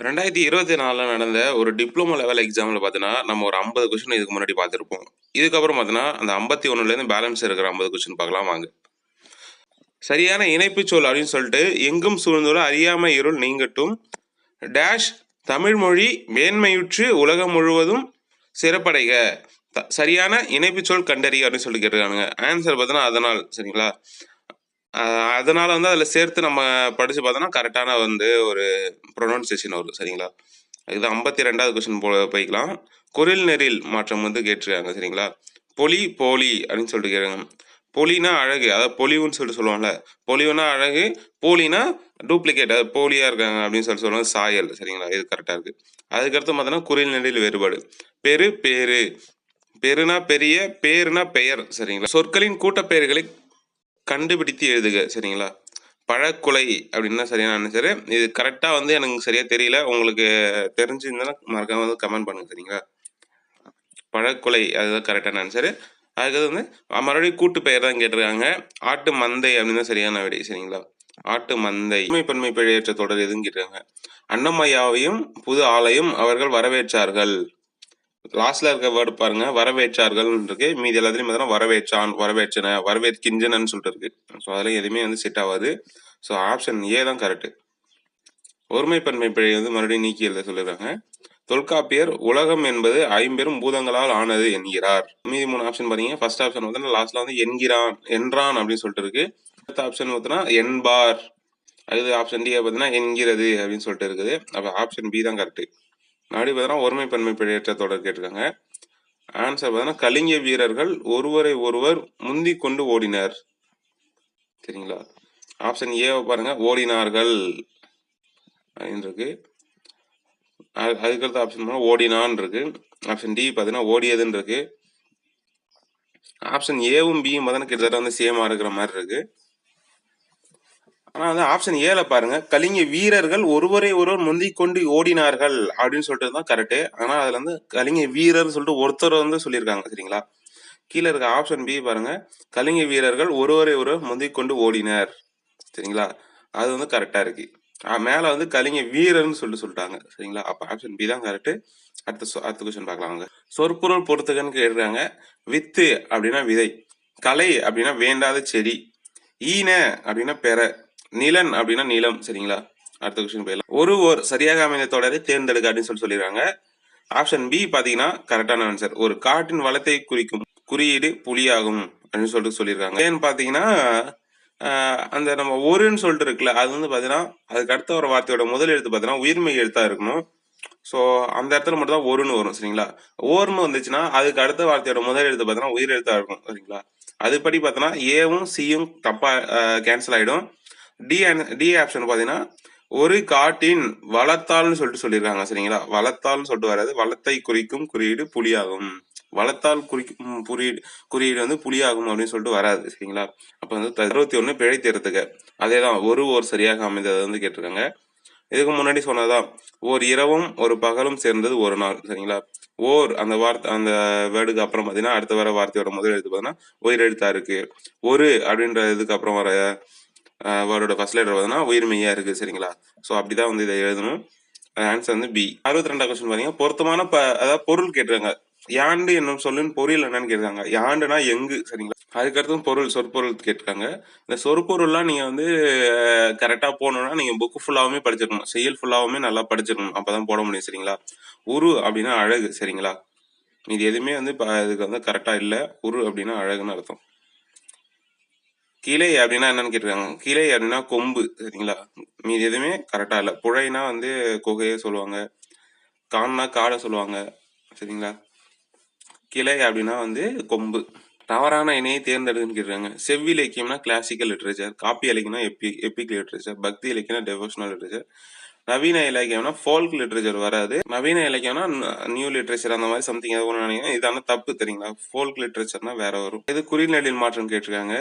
2024 நடந்த ஒரு diploma level எக்ஸாமில் பார்த்தீங்கன்னா நம்ம ஒரு 50 கொஸ்டின் இதுக்கு முன்னாடி பார்த்துருப்போம். இதுக்கப்புறம் பார்த்தீங்கன்னா அந்த 51லேருந்து பேலன்ஸ் இருக்கிற 50 கொஸ்டின் பார்க்கலாம் வாங்க. சரியான இணைப்பு சொல் அப்படின்னு சொல்லிட்டு எங்கும் சூழ்ந்துள்ள அறியாமை இருள் நீங்கட்டும் டேஷ் தமிழ் மொழி மேன்மையுற்று உலகம் முழுவதும் சிறப்படைக சரியான இணைப்பு சொல் கண்டறிய அப்படின்னு சொல்லிட்டு கேட்டிருக்காங்க. ஆன்சர் பார்த்தீங்கன்னா அதனால் சரிங்களா. அதனால வந்து அதில் சேர்த்து நம்ம படித்து பார்த்தோன்னா கரெக்டான வந்து ஒரு ப்ரொனவுன்சியேஷன் வரும் சரிங்களா. இது 52வது கொஸ்டின் போய்க்கலாம். குரில் நெறில் மாற்றம் வந்து கேட்டிருக்காங்க சரிங்களா. பொலி போலி அப்படின்னு சொல்லிட்டு கேட்குறாங்க. பொலினா அழகு, அதாவது பொலிவுன்னு சொல்லிட்டு சொல்லுவாங்கல்ல. பொலிவுனா அழகு, போலினா டூப்ளிகேட், அது போலியா இருக்காங்க அப்படின்னு சொல்லுவாங்க சாயல் சரிங்களா. இது கரெக்டாக இருக்கு. அதுக்கடுத்து பார்த்தோன்னா குரில் நெறில் வேறுபாடு. பெரு பேரு, பெருனா பெரிய, பேருனா பெயர் சரிங்களா. சொற்களின் கூட்டப்பெயர்களை கண்டுபிடித்து எழுதுக சரிங்களா. பழக்குலை அப்படின்னா சரியான ஆன்சரு. இது கரெக்டாக வந்து எனக்கு சரியாக தெரியல, உங்களுக்கு தெரிஞ்சிருந்தா மறக்காம வந்து கமெண்ட் பண்ணுங்க சரிங்களா. பழக்குலை அதுதான் கரெக்டான ஆன்சரு. அதுக்கு வந்து மறுபடியும் கூட்டு பெயர் தான் கேட்டிருக்காங்க. ஆட்டு மந்தை அப்படின்னு தான் சரியான விடை சரிங்களா. ஆட்டு மந்தை. பன்மை பிழையற்ற தொடர் எதுன்னு கேட்டிருக்காங்க. அன்னமய்யாவையும் புது ஆலையும் அவர்கள் வரவேற்றார்கள். லாஸ்ட்ல இருக்க வேர்டு பாருங்க, வரவேற்றார்கள் இருக்கு. மீதி எல்லாத்துலையும் பார்த்தீங்கன்னா வரவேற்றான், வரவேற்றன, வரவேற்கின்றனன்னு சொல்லிட்டு இருக்கு. ஸோ அதில் எதுவுமே வந்து செட் ஆகாது. ஸோ ஆப்ஷன் ஏ தான் கரெக்டு. ஒருமைப்பன்மை பிழை வந்து மறுபடியும் நீக்கி எழுத சொல்லியிருக்காங்க. தொல்காப்பியர் உலகம் என்பது 50 பூதங்களால் ஆனது என்கிறார். மீதி 3 ஆப்ஷன் பாருங்க. ஃபர்ஸ்ட் ஆப்ஷன் வந்து லாஸ்ட்ல வந்து என்கிறான், என்றான் அப்படின்னு சொல்லிட்டு இருக்கு. அடுத்த ஆப்ஷன் பார்த்தீங்கன்னா என்பார். அது ஆப்ஷன் டி பார்த்தீங்கன்னா என்கிறது அப்படின்னு சொல்லிட்டு இருக்குது. அப்போ ஆப்ஷன் பி தான் கரெக்டு. மறுபடியும் பார்த்தீங்கன்னா ஒருமைப்பன்மை பிழையற்ற தொடர் கேட்டிருக்காங்க. ஆன்சர் பார்த்தீங்கன்னா கலிங்க வீரர்கள் ஒருவரை ஒருவர் முந்தி கொண்டு ஓடினர் சரிங்களா. ஆப்ஷன் ஏவை பாருங்க, ஓடினார்கள் அப்படின்னு இருக்கு. அதுக்கடுத்த ஆப்ஷன் ஓடினான் இருக்கு. ஆப்ஷன் டி பார்த்தீங்கன்னா ஓடியதுன்னு இருக்கு. ஆப்ஷன் ஏவும் பியும் பார்த்தீங்கன்னா கிட்டத்தட்ட வந்து சேமா இருக்கிற மாதிரி இருக்கு. ஆனால் வந்து ஆப்ஷன் ஏல பாருங்க, கலிங்க வீரர்கள் ஒருவரை ஒருவர் முந்தி கொண்டு ஓடினார்கள் அப்படின்னு சொல்லிட்டு தான் கரெக்டு. ஆனால் அதில் வந்து கலிங்க வீரர் சொல்லிட்டு ஒருத்தர் வந்து சொல்லியிருக்காங்க சரிங்களா. கீழே இருக்க ஆப்ஷன் பி பாருங்க, கலிங்க வீரர்கள் ஒருவரை ஒருவர் முந்தி கொண்டு ஓடினர் சரிங்களா. அது வந்து கரெக்டாக இருக்கு. மேலே வந்து கலிங்க வீரர்னு சொல்லிட்டாங்க சரிங்களா. அப்போ ஆப்ஷன் பி தான் கரெக்டு. அடுத்த கொஸ்டின் பார்க்கலாம் வாங்க. சொற்பொருள் பொறுத்துக்கன்னு கேட்டுருக்காங்க. வித்து அப்படின்னா விதை, கலை அப்படின்னா வேண்டாத செடி, ஈன அப்படின்னா பெற, நிலன் அப்படின்னா நிலம் சரிங்களா. அடுத்த கொஸ்டின் போயிடலாம். ஒரு சரியாக அமைந்த தொடரை தேர்ந்தெடுக்க அப்படின்னு சொல்லிடுறாங்க. ஆப்ஷன் பி பார்த்தீங்கன்னா கரெக்டான ஆன்சர். ஒரு காட்டின் வளத்தை குறிக்கும் குறியீடு புலியாகும் அப்படின்னு சொல்லியிருக்காங்க. ஏன்னு பார்த்தீங்கன்னா அந்த நம்ம ஒருன்னு சொல்லிட்டு இருக்குல்ல, அது வந்து பார்த்தீங்கன்னா அதுக்கு அடுத்த ஒரு வார்த்தையோட முதல் எழுத்து பார்த்தீங்கன்னா உயிர்மை எழுத்தாக இருக்கணும். ஸோ அந்த இடத்துல மட்டும் தான் ஒருன்னு வரும் சரிங்களா. ஓர்னு வந்துச்சுன்னா அதுக்கு அடுத்த வார்த்தையோட முதல் எழுத்து பார்த்தீங்கன்னா உயிர் எழுத்தாக இருக்கும் சரிங்களா. அதுபடி பார்த்தோன்னா ஏவும் சியும் தப்பாக கேன்சல் ஆகிடும். டி ஆப்ஷன் பார்த்தீங்கன்னா ஒரு காட்டின் வளத்தால்னு சொல்லியிருக்காங்க சரிங்களா. வளத்தால்னு சொல்லிட்டு வராது, வளத்தை குறிக்கும் குறியீடு புலியாகும். வளத்தால் குறிக்கும் குறியீடு வந்து புலியாகும் அப்படின்னு சொல்லிட்டு வராது சரிங்களா. அப்போ வந்து 61 பிழை தேர்த்துக்க அதே தான் ஒரு சரியாக அமைந்தது வந்து கேட்டிருக்காங்க. இதுக்கு முன்னாடி சொன்னதான் ஓர் இரவும் ஒரு பகலும் சேர்ந்தது ஒரு நாள் சரிங்களா. அந்த வார்த்தை அந்த வேர்டுக்கு அப்புறம் பார்த்தீங்கன்னா அடுத்த வர வார்த்தையோட முதல் எழுத்து பார்த்தீங்கன்னா உயிர் எழுத்தா இருக்கு. ஒரு அப்படின்ற இதுக்கு அப்புறம் வர வேர்டோட ஃபர்ஸ்ட் லெட்டர் பார்த்தீங்கன்னா உயிர்மெய்யா இருக்கு சரிங்களா. ஸோ அப்படிதான் வந்து இதை எழுதணும். ஆன்சர் வந்து பி. 62வது கொஸ்டின் பாத்தீங்கன்னா பொருத்தமான அதாவது பொருள் கேட்டிருக்காங்க. யாண்டு என்னும் சொல்லின் பொருள் என்னன்னு கேட்டிருக்காங்க. யாண்டுனா எங்கு சரிங்களா. அதுக்கடுத்து பொருள் சொற்பொருள் கேட்டிருக்காங்க. இந்த சொற்பொருள்லாம் நீங்க வந்து கரெக்டா போகணும்னா நீங்க புக்கு ஃபுல்லாவுமே படிச்சிருக்கணும், செயல் ஃபுல்லாவுமே நல்லா படிச்சிருக்கணும், அப்பதான் போட முடியும் சரிங்களா. உரு அப்படின்னா அழகு சரிங்களா. இது எதுவுமே வந்து இதுக்கு வந்து கரெக்டா இல்லை. உரு அப்படின்னா அழகுன்னு அர்த்தம். கிளை அப்படின்னா என்னன்னு கேட்டிருக்காங்க. கிளை அப்படின்னா கொம்பு சரிங்களா. மீது எதுவுமே கரெக்டா இல்லை. புழைனா வந்து குகையை சொல்லுவாங்க, கான்னா காடை சொல்லுவாங்க சரிங்களா. கிளை அப்படின்னா வந்து கொம்பு. தவறான இணையை தேர்ந்தெடுக்குன்னு கேட்டிருக்காங்க. செவ்வி இலக்கியம்னா கிளாசிக்கல் லிட்ரேச்சர், காப்பி இலக்கியம்னா எப்பிக் லிட்ரேச்சர், பக்தி இலக்கியம்னா டெவோஷனல் லிட்ரேச்சர், நவீன இலக்கியம்னா ஃபோல்க் லிட்ரேச்சர் வராது. நவீன இலக்கியம்னா நியூ லிட்ரேச்சர் அந்த மாதிரி சம்திங் எதாவது நினைக்கிறேன். இதான தப்பு தெரியுங்களா. ஃபோல்க் லிட்ரேச்சர்னா வேற வரும். இது குறிநெடில் மாற்றம் கேட்டிருக்காங்க.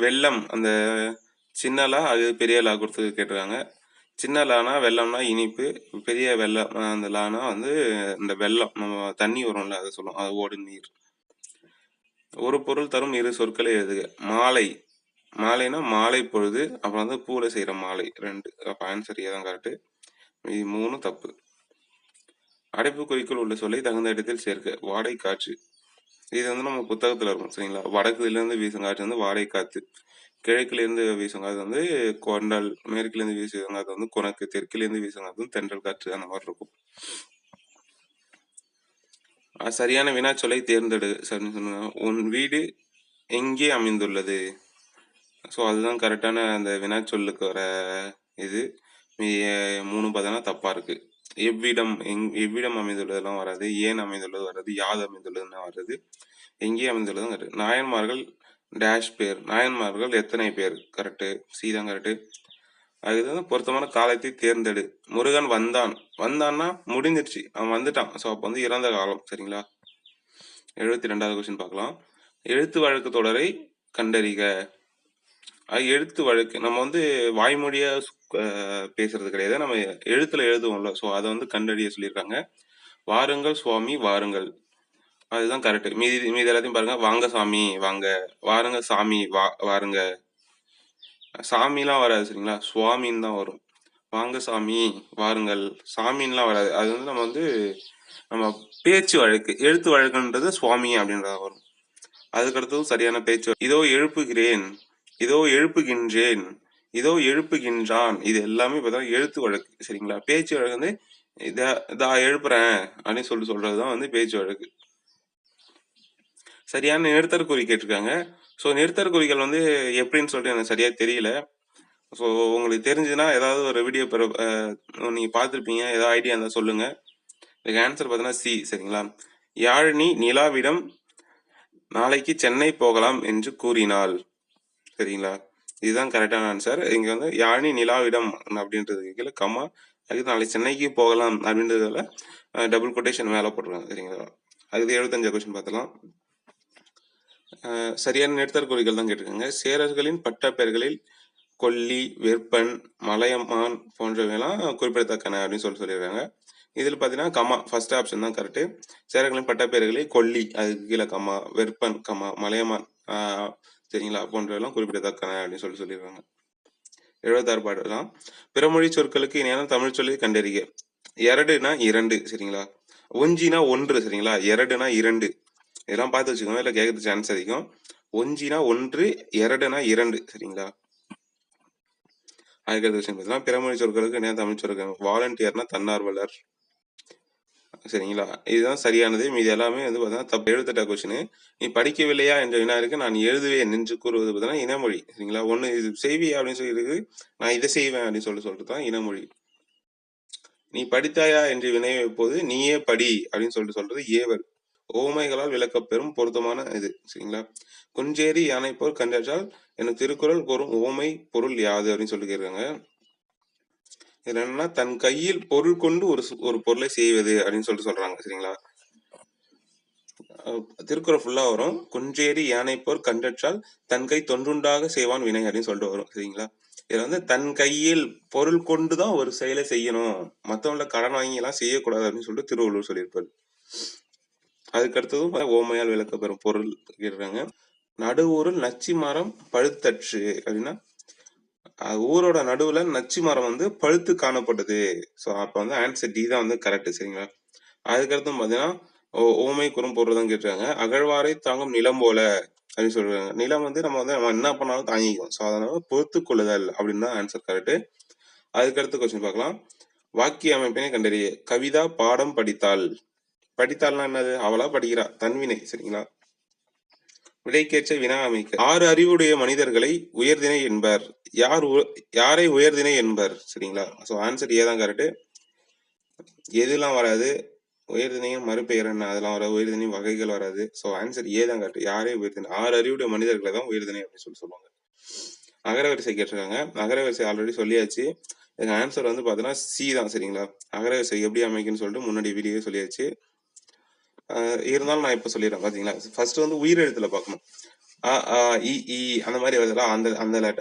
வெள்ளம் அந்த சின்னலா அது பெரிய லா கொடுத்து கேட்டிருக்காங்க. சின்ன லானா வெள்ளம்னா இனிப்பு, பெரிய வெள்ளம் அந்த லானா வந்து இந்த வெள்ளம் நம்ம தண்ணி வரும்ல அதை சொல்லுவோம், அது ஓடு நீர். ஒரு பொருள் தரும் இரு சொற்களை எழுதுக. மாலை, மாலைனா மாலை பொழுது, அப்புறம் வந்து பூல செய்யற மாலை 2. அப்ப ஆன்சர் ஏதான் கரெக்டு. இது 3 தப்பு. அடைப்புக்குறிக்குள் உள்ள சொல்லை தகுந்த இடத்தில் சேர்க்க. வாடை காற்று. இது வந்து நம்ம புத்தகத்துல இருக்கும் சரிங்களா. வடக்குலேருந்து வீசும் காற்று வந்து வாடை காத்து. கிழக்கிலேருந்து வீசும் காற்று வந்து கொண்டல். மேற்கிலேருந்து வீசும் காற்று வந்து குணக்கு. தெற்கிலேருந்து வீசும் காற்று வந்து தென்றல் காற்று. அந்த மாதிரி இருக்கும். சரியான வினாச்சொல்லை தேர்ந்தெடு. சரின்னு சொன்னா உன் வீடு எங்கே அமைந்துள்ளது. ஸோ அதுதான் கரெக்டான அந்த வினாச்சொல்லுக்கு வர இது. 3 பார்த்தோன்னா தப்பா இருக்கு. எவ்விடம் எவ்விடம் அமைந்துள்ளதெல்லாம் வராது. ஏன் அமைந்துள்ளது வராது. யாது அமைந்துள்ளதுன்னு வராது. எங்கே அமைந்துள்ளதும் கரெக்ட். நாயன்மார்கள் டேஷ் பேர். நாயன்மார்கள் எத்தனை பேர். கரெக்டு. சி தான் கரெக்டு. அதுக்கு வந்து பொருத்தமான காலத்தை தேர்ந்தெடு. முருகன் வந்தான். வந்தான்னா முடிஞ்சிருச்சு, அவன் வந்துட்டான். ஸோ அப்போ வந்து இறந்த காலம் சரிங்களா. 72வது கொஸ்டின் பார்க்கலாம். எழுத்து வழக்கு தொடரை கண்டறிக. எழுத்து வழக்கு நம்ம வந்து வாய்மொழியா பேசுறது கிடையாது, நம்ம எழுத்துல எழுதுவோம்ல. ஸோ அதை வந்து கண்டறிய சொல்லியிருக்காங்க. வாருங்கள் சுவாமி வாருங்கள், அதுதான் கரெக்ட். மீதி எல்லாத்தையும் பாருங்க. வாங்க சாமி வாங்க, வாருங்க சாமி வாருங்க. சாமிலாம் வராது சரிங்களா, சுவாமின்னு தான் வரும். வாங்க சாமி வாருங்கள், சாமின்லாம் வராது. அது வந்து நம்ம வந்து நம்ம பேச்சு வழக்கு. எழுத்து வழக்குன்றது சுவாமி அப்படின்றத வரும். அதுக்கடுத்தது சரியான பேச்சு. இதோ எழுப்புகிறேன், இதோ எழுப்புகின்றேன், இதோ எழுப்புகின்றான், இது எல்லாமே பார்த்தா எழுத்து வழக்கு சரிங்களா. பேச்சு வழக்கு வந்து இதா எழுப்புறேன் அப்படின்னு சொல்றதுதான் வந்து பேச்சு வழக்கு. சரியான நிறுத்தற்குறி கேட்டிருக்காங்க. ஸோ நிறுத்தற்குறிகள் வந்து எப்படின்னு சொல்லிட்டு எனக்கு சரியா தெரியல. ஸோ உங்களுக்கு தெரிஞ்சுன்னா ஏதாவது ஒரு வீடியோ நீங்க பார்த்துருப்பீங்க, ஏதாவது ஐடியா இருந்தால் சொல்லுங்க. இதுக்கு ஆன்சர் பார்த்தீங்கன்னா சி சரிங்களா. யாழினி நிலாவிடம் நாளைக்கு சென்னை போகலாம் என்று கூறினாள் சரிங்களா. இதுதான் கரெக்டான ஆன்சர். இங்க வந்து யாழினி நிலாவிடம் அப்படின்றதுக்கு கீழே கம்மா, அதுக்கு நாளைக்கு சென்னைக்கு போகலாம் அப்படின்றதுல டபுள் கொட்டேஷன் மேலே போட்டுருக்காங்க சரிங்களா. அதுக்கு 75 கொஸ்டின் பார்த்தலாம். சரியான நிறுத்தற்குறிகள் தான் கேட்டிருக்காங்க. சேரர்களின் பட்ட பெயர்களில் கொல்லி, வெப்பன், மலையமான் போன்றவையெல்லாம் குறிப்பிடத்தக்கன அப்படின்னு சொல்லியிருக்காங்க. இதில் பார்த்தீங்கன்னா கம்மா ஃபர்ஸ்ட் ஆப்ஷன் தான் கரெக்டு. சேரர்களின் பட்டப்பெயர்களில் கொல்லி, அதுக்கு கீழே கம்மா, வெப்பன் கம்மா, மலையமான் சரிங்களா போன்றவெல்லாம் குறிப்பிடத்தக்கன அப்படின்னு சொல்லியிருக்காங்க. 76 பாடலாம். பிறமொழி சொற்களுக்கு இணையான தமிழ் சொல்லி கண்டறிக. எரடுனா 2 சரிங்களா. ஒஞ்சினா 1 சரிங்களா. எரடுனா 2. இதெல்லாம் பார்த்து வச்சுக்கோங்க, இல்லை கேட்கறது சான்ஸ் அதிகம். ஒஞ்சினா 1, எரடுனா 2 சரிங்களா. அதுக்கடுத்த விஷயம் பார்த்தீங்கன்னா பிறமொழி சொற்களுக்கு இணையான தமிழ் சொற்கள். வாலண்டியர்னா தன்னார்வலர் சரிங்களா. இதுதான் சரியானது. மீது எல்லாமே வந்து பார்த்தீங்கன்னா தப்பு. 78 கொஸ்டின். நீ படிக்கவில்லையா என்ற வினாருக்கு நான் எழுதுவேன் என்று கூறுவது பார்த்தீங்கன்னா இனமொழி சரிங்களா. ஒன்று இது செய்வியா அப்படின்னு சொல்லியிருக்கு, நான் இதை செய்வேன் அப்படின்னு சொல்லிட்டு தான் இனமொழி. நீ படித்தாயா என்று வினை வைப்போது நீயே படி அப்படின்னு சொல்றது ஏவல். ஓமைகளால் விளக்கப்பெறும் பொருத்தமான இது சரிங்களா. குஞ்சேரி யானை போர் கண்டால் எனக்கு திருக்குறள் கூறும் ஓமை பொருள் யாது அப்படின்னு சொல்லியிருக்காங்க. இதுல என்னன்னா தன் கையில் பொருள் கொண்டு ஒரு பொருளை செய்வது அப்படின்னு சொல்றாங்க சரிங்களா. திருக்குறள் ஃபுல்லா வரும். குஞ்சேரி யானை போர் கண்டால் தன் கை தொன்றுண்டாக செய்வான் வினை அப்படின்னு சொல்லிட்டு வரும் சரிங்களா. இதுல வந்து தன் கையில் பொருள் கொண்டுதான் ஒரு செயலை செய்யணும், மற்றவங்கள கடன் வாங்கி எல்லாம் செய்யக்கூடாது அப்படின்னு சொல்லிட்டு திருவள்ளுவர் சொல்லியிருப்பாரு. அதுக்கு அடுத்ததும் ஓமையால் விளக்கப்பெறும் பொருள் கேட்கிறாங்க. நடுவூரில் நச்சி மரம் பழுத்தற்று அப்படின்னா ஊரோட நடுவுல நச்சு மரம் வந்து பழுத்து காணப்பட்டது. ஸோ அப்போ வந்து ஆன்சர் டி தான் வந்து கரெக்ட் சரிங்களா. அதுக்கடுத்து பார்த்தீங்கன்னா ஓமை குறும் பொருள் தான் கேட்டிருக்காங்க. அகழ்வாரை தாங்கும் நிலம் போல அப்படின்னு சொல்றாங்க. நிலம் வந்து நம்ம என்ன பண்ணாலும் தாங்கிக்கும். ஸோ அதனால பொறுத்து கொள்ளுதல் அப்படின்னு தான் ஆன்சர் கரெக்ட். அதுக்கடுத்து கொஸ்டின் பார்க்கலாம். வாக்கிய அமைப்பினை கண்டறிய. கவிதா பாடம் படித்தாள். படித்தாள்னா என்னது, அவளா படிக்கிறா, தன்வினை சரிங்களா. விடைக்கேற்ற வினா அமைக்க. 6 அறிவுடைய மனிதர்களை உயர்திணை என்பர். யாரை உயர்திணை என்பர் சரிங்களா. ஸோ ஆன்சர் ஏ தான் கரெக்ட். எதுலாம் வராது. உயர்திணையும் மறுபெயர் என்ன அதெல்லாம் வராது. உயர்திணை வகைகள் வராது. ஸோ ஆன்சர் ஏ தான் கரெக்ட். யாரே உயர்திணை. 6 அறிவுடைய மனிதர்களை தான் உயர்திணை அப்படின்னு சொல்லுவாங்க. அகரவரிசை கேட்டிருக்காங்க. அகரவரிசை ஆல்ரெடி சொல்லியாச்சு. இதுக்கு ஆன்சர் வந்து பார்த்தீங்கன்னா சி தான் சரிங்களா. அகரவரிசை எப்படி அமைக்குன்னு சொல்லிட்டு முன்னாடி வீடியோ சொல்லியாச்சு. இருந்தாலும் நான் இப்போ சொல்லிடுறேன் பார்த்தீங்களா. ஃபர்ஸ்ட் வந்து உயிரெழுத்துல பார்க்கணும். இ அந்த மாதிரி வருதுல,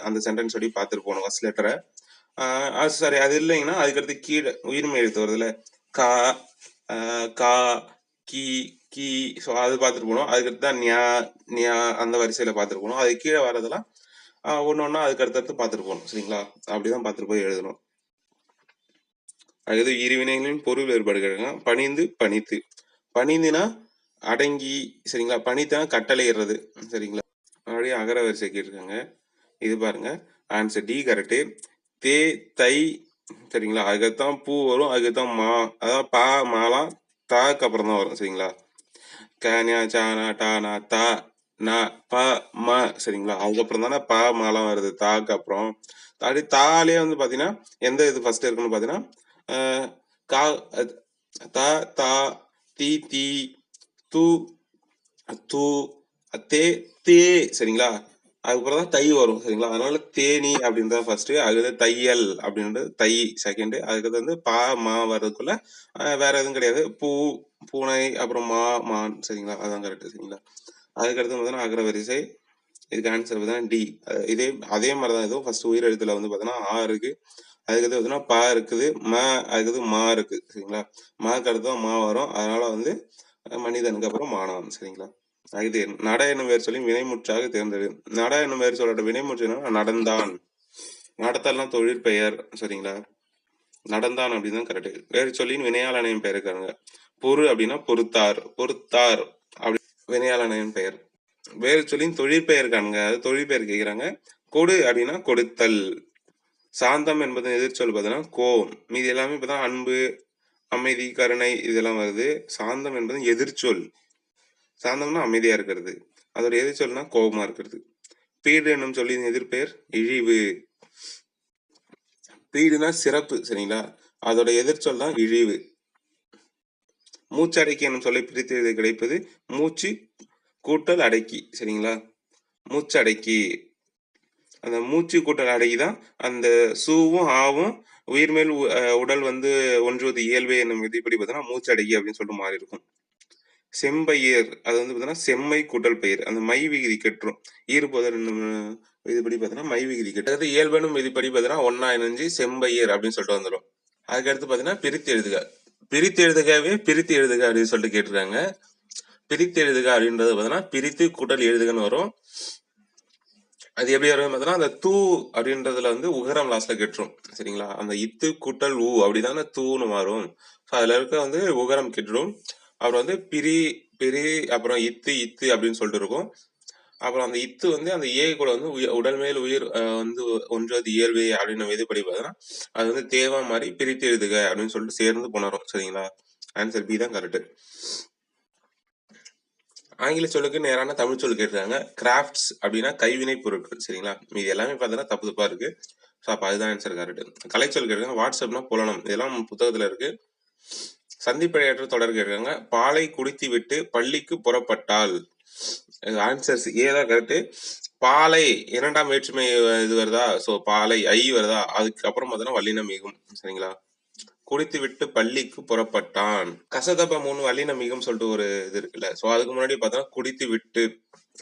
அந்த சென்டென்ஸ் சொல்லி பார்த்துட்டு போகணும் ஃபர்ஸ்ட் லெட்டரை. சரி அது இல்லைங்கன்னா அதுக்கடுத்து கீழே உயிர்மை எழுத்து வருதுல்ல, கா கா கி கி. ஸோ அது பார்த்துட்டு போகணும். அதுக்கடுத்து தான் ஞா ஞா அந்த வரிசையில் பார்த்துட்டு போகணும். அது கீழே வரதெல்லாம் ஒன்று ஒன்றா அதுக்கு அடுத்தடுத்து பார்த்துட்டு போகணும் சரிங்களா. அப்படிதான் பார்த்துட்டு போய் எழுதணும். அடுத்து இருவினைகளின் பொருள் வேறுபாடு கேட்கலாம். பணிந்து, பணித்து. பணிந்துனா அடங்கி, சரிங்களா? பணித்தனா கட்டளையிடுறது, சரிங்களா? மறுபடியும் அகர வரிசை கேட்டிருக்காங்க. இது பாருங்க, ஆன்சர் டி கரெக்டு. தே, தை, சரிங்களா? அதுக்குத்தான் பூ வரும், அதுக்குத்தான் மா, அதாவது பா மாலாம் தாக்கு அப்புறம் தான் வரும், சரிங்களா? கா சா டா தா நா ப ம, சரிங்களா? அதுக்கப்புறம் தானே பா மாலாம் வருது தாக்கு அப்புறம். அப்படி தாலே வந்து பார்த்தீங்கன்னா எந்த இது ஃபர்ஸ்ட் இருக்குன்னு பார்த்தீங்கன்னா கா த தா தி தி து து தே தே, சரிங்களா? அதுக்கப்புறம் தான் தை வரும், சரிங்களா? அதனால தேனி அப்படின்றத ஃபர்ஸ்ட், அது தையல் அப்படின்றது தை செகண்ட், அதுக்கு வந்து பா மா வர்றதுக்குள்ள வேற எதுவும் கிடையாது. பூ, பூனை, அப்புறம் மா மான், சரிங்களா? அதான் கரெக்ட், சரிங்களா? அதுக்கடுத்து பார்த்தீங்கன்னா அகர வரிசை. இதுக்கு ஆன்சர் பார்த்தீங்கன்னா டி. இதே அதே மாதிரி தான் இதுவும் ஃபர்ஸ்ட் உயிர் எழுத்துல வந்து பார்த்தீங்கன்னா ஆ இருக்கு, அதுக்கடுத்து பார்த்தீங்கன்னா பா இருக்குது, ம, அதுக்கடுத்து மா இருக்கு, சரிங்களா? மாக்கு அடுத்து தான் மா வரும், அதனால வந்து மனிதனுக்கு அப்புறம் மாணவன், சரிங்களா? இது நட என்னும் வேறு சொல்லி வினைமுற்றாக தேர்ந்தெடு. நட என்னும் வேறு சொல்லோட வினைமுற்று என்னன்னா நடந்தான். நடத்தலாம் தொழிற்பெயர், சரிங்களா? நடந்தான் அப்படின்னு தான் கரெக்ட். வேறு சொல்லின் வினையாளனையும் பெயர் இருக்காங்க. பொறு அப்படின்னா பொறுத்தார், பொறுத்தார் அப்படி வினையாளனையும் பெயர். வேறு சொல்லின் தொழிற்பெயர் காணுங்க, அது தொழிற்பெயர் கேட்கிறாங்க. கொடு அப்படின்னா கொடுத்தல். சாந்தம் என்பது எதிர்ச்சொல் பார்த்தீங்கன்னா கோபம். மீது எல்லாமே பார்த்தா அன்பு, அமைதி, கருணை இதெல்லாம் வருது. சாந்தம் என்பது எதிர்ச்சொல். சாந்தம்னா அமைதியா இருக்கிறது, அதோட எதிர்ச்சொல்னா கோபமா இருக்கிறது. பீடு என்னும் சொல்லின் எதிர்பெயர் இழிவு. பீடுனா சிறப்பு, சரிங்களா? அதோட எதிர்ச்சொல் தான் இழிவு. மூச்சடக்கி என்னும் சொல்லை பிரித்து எழுத கிடைப்பது மூச்சு கூட்டல் அடக்கி, சரிங்களா? மூச்சடக்கி, அந்த மூச்சு கூட்டல் அடக்கி தான் அந்த சூவும் ஆவும் உயிர்மேல் உடல் வந்து ஒன்றுவது இயல்பே என்னும் விதிப்படி பார்த்தீங்கன்னா மூச்சடக்கி அப்படின்னு சொல்லிட்டு மாறி இருக்கும். செம்பயிர், அது வந்து பார்த்தீங்கன்னா செம்மை கூட்டல் பயிர், அந்த மை விகுதி கெட்டுரும். ஈறுபோதல் விதிப்படி பார்த்தீங்கன்னா மை விகுதி கெட்டு, அது இயல்பெனும் விதிப்படி பார்த்தீங்கன்னா ஒன்னா இணைஞ்சு செம்பயிர் அப்படின்னு சொல்லிட்டு வந்துடும். அதுக்கடுத்து பார்த்தீங்கன்னா பிரித்து எழுதுக. பிரித்து எழுதுகவே பிரித்து எழுதுக அப்படின்னு சொல்லிட்டு கேட்டிருக்காங்க. பிரித்து எழுதுக அப்படின்றது பார்த்தீங்கன்னா பிரித்து கூட்டல் எழுதுகன்னு வரும். அது எப்படி வரும் பார்த்தீங்கன்னா அந்த தூ அப்படின்றதுல வந்து உகரம் லாஸ்ட்ல கெட்டுரும், சரிங்களா? அந்த இத்து கூட்டல் ஊ அப்படிதானே தூன்னு மாறும். ஸோ அதுல இருக்க வந்து உகரம் கெட்டுரும். அப்புறம் வந்து பிரி பிரி, அப்புறம் இத்து இத்து அப்படின்னு சொல்லிட்டு இருக்கும். அப்புறம் அந்த இத்து வந்து அந்த ஏ கூட வந்து உடல் மேல் உயிர் வந்து ஒன்றது இயல்பு அப்படின்னு விதிப்படி பார்த்தீங்கன்னா அது வந்து தேவா மாதிரி பிரித்து எழுதுக அப்படின்னு சொல்லிட்டு சேர்ந்து புணரும், சரிங்களா? ஆன்சர் பி தான் கரெக்ட். ஆங்கில சொல்லுக்கு நேரான தமிழ் சொல் கேட்டிருக்காங்க. கிராஃப்ட்ஸ் அப்படின்னா கைவினை பொருட்கள், சரிங்களா? இது எல்லாமே பார்த்தீங்கன்னா தப்பு தப்பா இருக்கு. ஸோ அப்போ அதுதான் ஆன்சர் கரெக்ட். கலைச்சொல் கேட்டிருக்காங்க. வாட்ஸ்அப்னா புலனம், இதெல்லாம் புத்தகத்துல இருக்கு. சந்திப்பிழையற்ற தொடர் கேட்டிருக்காங்க. பாலை குடித்து விட்டு பள்ளிக்கு புறப்பட்டால். ஆன்சர்ஸ் ஏ தான் கரெக்ட். பாலை இரண்டாம் வேற்றுமை இது வருதா, ஸோ பாலை ஐ வருதா, அதுக்கப்புறம் பார்த்தீங்கன்னா வல்லினம் மிகும், சரிங்களா? குடித்து விட்டு பள்ளிக்கு புறப்பட்டான். கசதப 3 வல்லினம் மிகும் சொல்லிட்டு ஒரு இது இருக்குல்ல, ஸோ அதுக்கு முன்னாடி பார்த்தோன்னா குடித்து விட்டு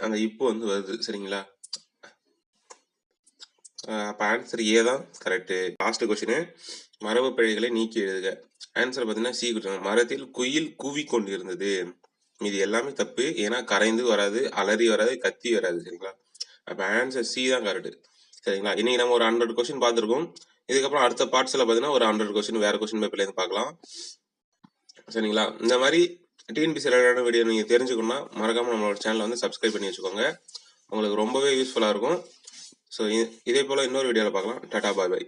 அந்த இப்பு வந்து வருது, சரிங்களா? அப்போ ஆன்சர் ஏ தான் கரெக்ட். லாஸ்ட் கொஸ்டின், மரபு பிழைகளை நீக்கி எழுதுக. ஆன்சர் பார்த்தீங்கன்னா சி கொடுத்தாங்க. மரத்தில் குயில் கூவி கொண்டிருந்தது. இது எல்லாமே தப்பு, ஏன்னா கரைந்து வராது, அலறி வராது, கத்தி வராது, சரிங்களா? அப்போ ஆன்சர் சி தான் கரெக்ட், சரிங்களா? இன்னைக்கு நம்ம ஒரு 100 கொஸ்டின் பார்த்துருக்கோம். இதுக்கப்புறம் அடுத்த பார்ட்ஸ்ல பார்த்தீங்கன்னா ஒரு 100 கொஸ்டின் வேற கொஸ்டின் பேப்பர்லேருந்து பார்க்கலாம், சரிங்களா? இந்த மாதிரி டிஎன்பிசி ரிலேட்டடான வீடியோ நீங்கள் தெரிஞ்சுக்கணும்னா மறக்காமல் நம்மளோட சேனலை வந்து சப்ஸ்கிரைப் பண்ணி வச்சுக்கோங்க. உங்களுக்கு ரொம்பவே யூஸ்ஃபுல்லாக இருக்கும். ஸோ இதே போல் இன்னொரு வீடியோவில் பார்க்கலாம். டாடா பாய் பாய்.